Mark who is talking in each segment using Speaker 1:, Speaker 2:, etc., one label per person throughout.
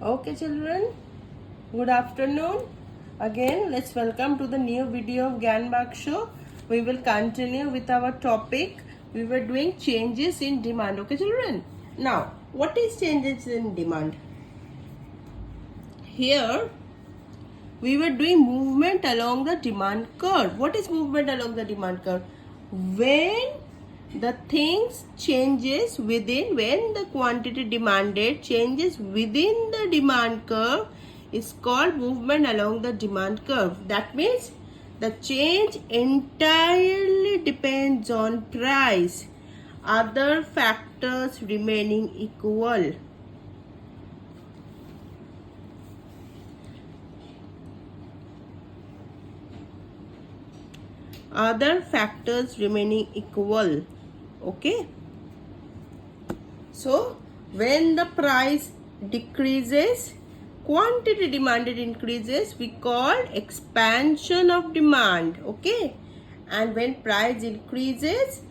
Speaker 1: Okay, children, good afternoon. Again, let's welcome to the new video of Gyan Bag Show. We will continue with our topic. We were doing changes in demand. Okay, children. Now, what is changes in demand? Here, we were doing movement along the demand curve. What is movement along the demand curve? When the things changes within, when the quantity demanded changes within the demand curve is called movement along the demand curve. That means the change entirely depends on price, other factors remaining equal. Other factors remaining equal. Okay, so when the price decreases, quantity demanded increases, we call expansion of demand. Okay, and when price increases,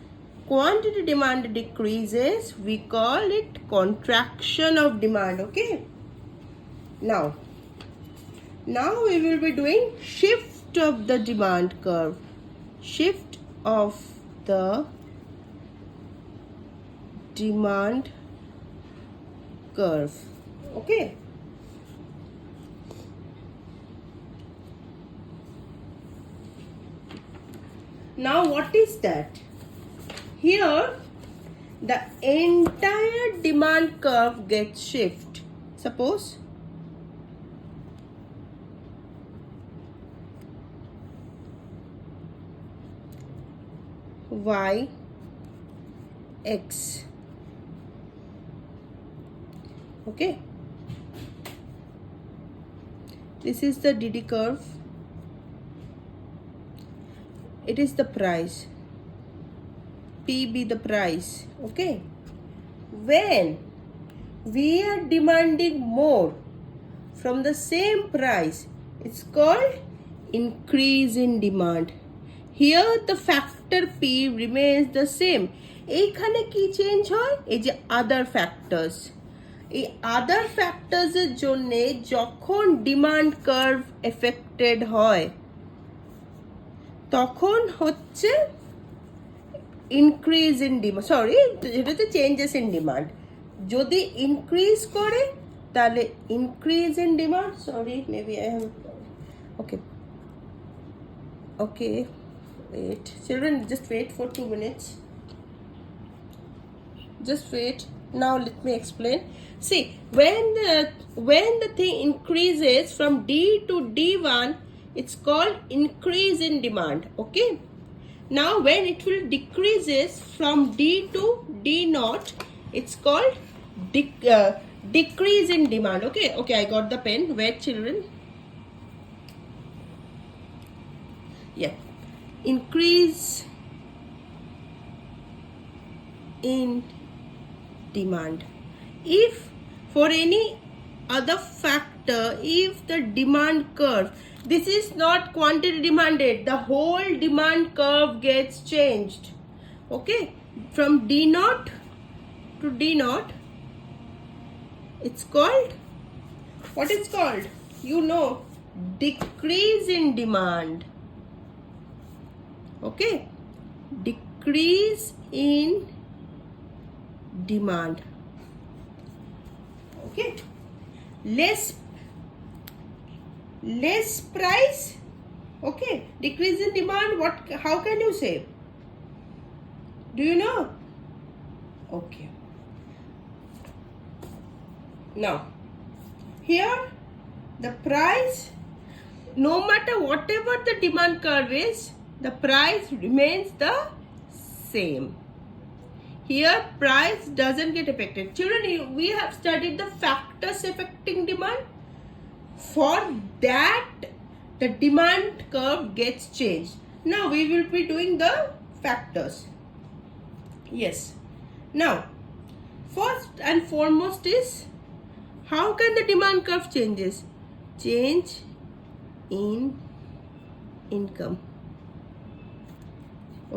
Speaker 1: quantity demanded decreases, we call it contraction of demand. Okay, now we will be doing shift of the demand curve. Shift of the demand curve. Okay, now what is that? Here the entire demand curve gets shift. Suppose y x. Okay, this is the DD curve. It is the price. P be the price. Okay, when we are demanding more from the same price, it's called increase in demand. Here the factor P remains the same. এইখানে কি change হয়? এই যে আদার factors, এই আদার ফ্যাক্টরসের জন্য যখন demand curve affected হয় তখন হচ্ছে ইনক্রিজ ইন ডিমান্ড, সরি এটা হচ্ছে চেঞ্জেস ইন ডিমান্ড। যদি ইনক্রিজ করে তাহলে increase in demand, sorry maybe I have okay wait children, just wait for 2 minutes, just wait. Now let me explain. See, when the thing increases from D to D1, it's called increase in demand. Okay, now when it will decreases from D to D0, it's called decrease in demand. Okay, I got the pen. Wait children. Yeah, increase in demand. If for any other factor, if the demand curve, this is not quantity demanded, the whole demand curve gets changed. Okay, from D0 to D0, it's called, what is called, you know, decrease in demand. Okay, decrease in demand. Okay, less price. Okay, decrease in demand, what, how can you say? Do you know? Okay, now here the price, no matter whatever the demand curve is, the price remains the same. Here price doesn't get affected. Children, we have studied the factors affecting demand. For that the demand curve gets changed. Now we will be doing the factors. Yes, now first and foremost is, how can the demand curve changes? Change in income.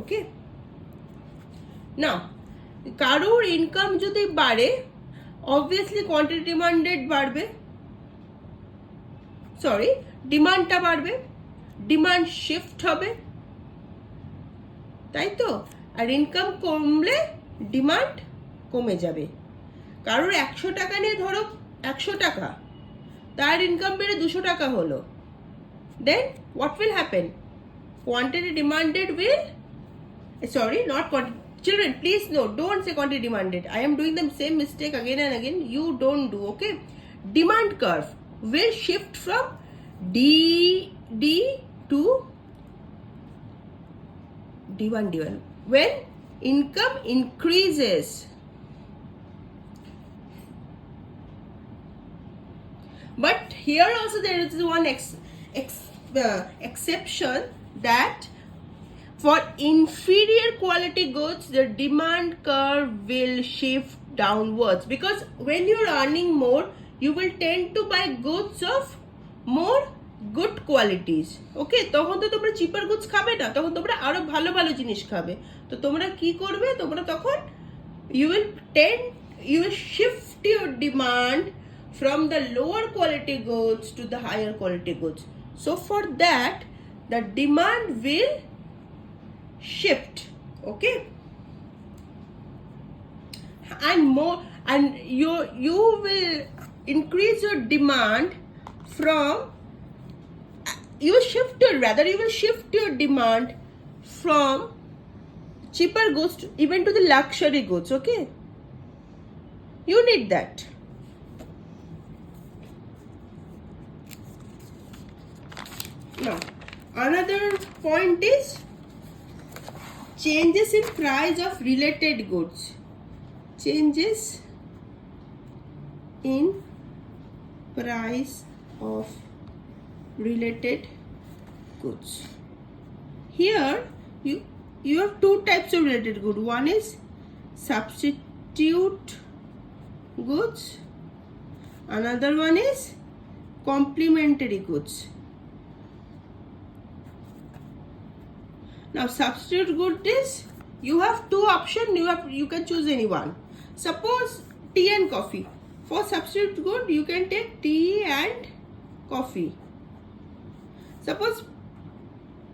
Speaker 1: Okay, now কারোর income যদি বাড়ে, obviously quantity demanded বাড়বে। Sorry, ডিমান্ডটা বাড়বে, demand shift হবে, তাই তো? আর income কমলে demand কমে যাবে। কারোর 100 টাকা নিয়ে ধরো 100 টাকা, তার ইনকাম বেড়ে 200 টাকা হলো, then what will happen? Quantity demanded will, sorry, not quantity. Children, please no, don't say quantity demanded. I am doing the same mistake again and again. You don't do, okay? Demand curve will shift from D to D1 when income increases. But here also there is one exception, that for inferior quality goods the demand curve will shift downwards, because when you are earning more you will tend to buy goods of more good qualities. Okay, তখন তো তোমরা চিপার goods খাবে না, তখন তোমরা আরো ভালো ভালো জিনিস খাবে। তো তোমরা কি করবে? তোমরা তখন you will shift your demand from the lower quality goods to the higher quality goods. So for that the demand will shift, okay, and more, and you will increase your demand from, you will shift your demand from cheaper goods to, even to the luxury goods. Okay, you need that. Now another point is changes in price of related goods. Changes in price of related goods. Here you have two types of related good. One is substitute goods, another one is complementary goods. Now substitute good is, you have two options, you can choose any one. Suppose tea and coffee. For substitute good you can take tea and coffee. Suppose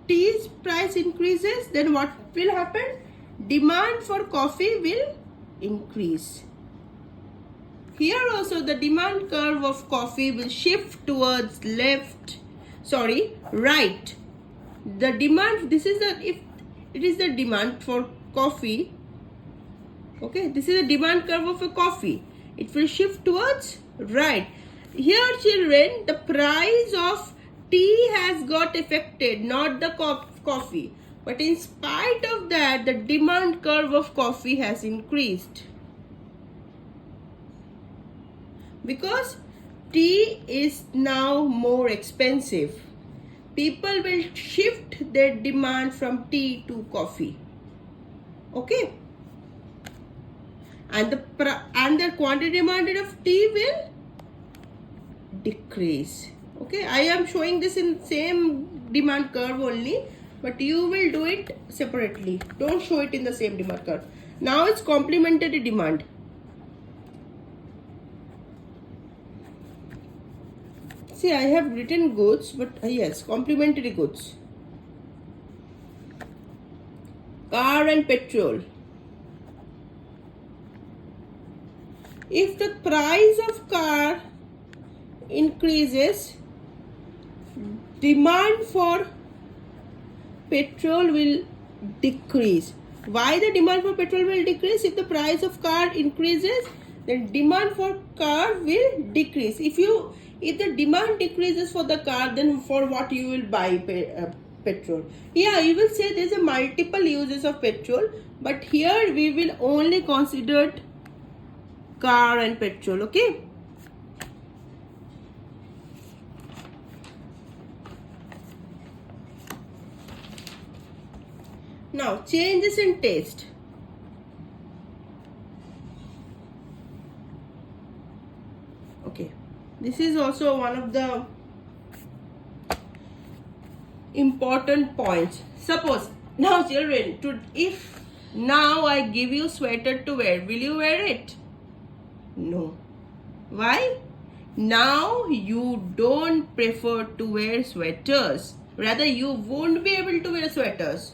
Speaker 1: tea's price increases, then what will happen? Demand for coffee will increase. Here also the demand curve of coffee will shift towards right. The demand, if it is the demand for coffee, okay, this is the demand curve of a coffee, it will shift towards right. Here children, the price of tea has got affected, not the coffee, but in spite of that the demand curve of coffee has increased, because tea is now more expensive. People will shift their demand from tea to coffee, okay, and the quantity demanded of tea will decrease. Okay, I am showing this in same demand curve only, but you will do it separately. Don't show it in the same demand curve. Now it's complementary demand. See, I have written goods, but yes, complementary goods. Car and petrol. If the price of car increases, demand for petrol will decrease. Why the demand for petrol will decrease? If the price of car increases, then demand for car will decrease. If the demand decreases for the car, then for what you will buy petrol? Yeah, you will say there's a multiple uses of petrol, but here we will only consider car and petrol, okay? Now changes in taste. Okay, this is also one of the important points. Suppose now children, if now I give you sweater to wear, will you wear it? No. Why? Now you don't prefer to wear sweaters. Rather, you won't be able to wear sweaters.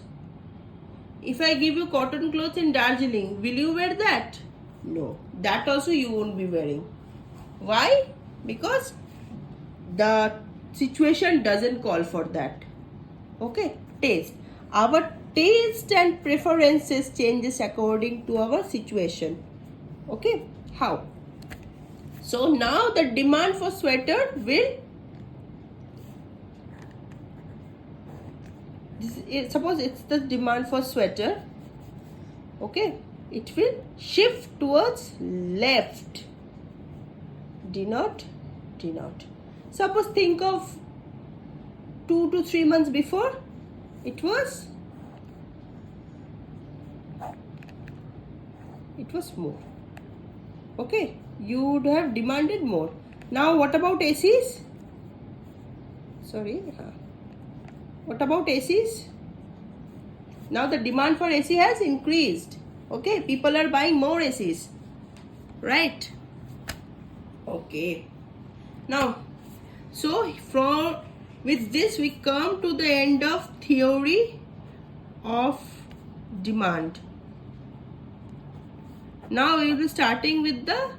Speaker 1: If I give you cotton clothes in Darjeeling, will you wear that? No, that also you won't be wearing. Why? Because the situation doesn't call for that. Okay, taste. Our taste and preferences changes according to our situation. Okay, how? So now the demand for sweater will, suppose it's the demand for sweater, okay, it will shift towards left. Denote. Suppose think of 2 to 3 months before, it was more. Okay, you would have demanded more. Now what about ACs? What about ACs? Now the demand for AC has increased. Okay, people are buying more ACs, right? Okay. Now, so with this we come to the end of theory of demand. Now we will be starting with the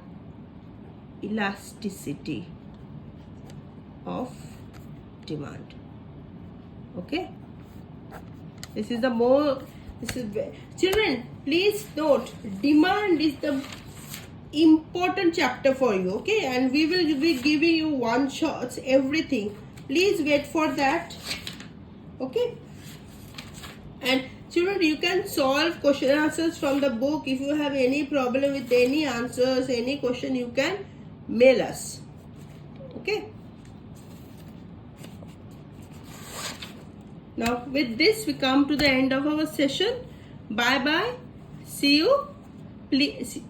Speaker 1: elasticity of demand. Okay, children, please note, demand is the important chapter for you. Okay, and we will be giving you one shots everything. Please wait for that. Okay, and children, you can solve question answers from the book. If you have any problem with any answers, any question, you can mail us. Okay. Now with this we come to the end of our session. Bye bye. See you. Please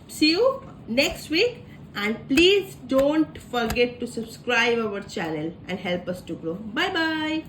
Speaker 1: see you next week, and please don't forget to subscribe our channel and help us to grow. Bye bye.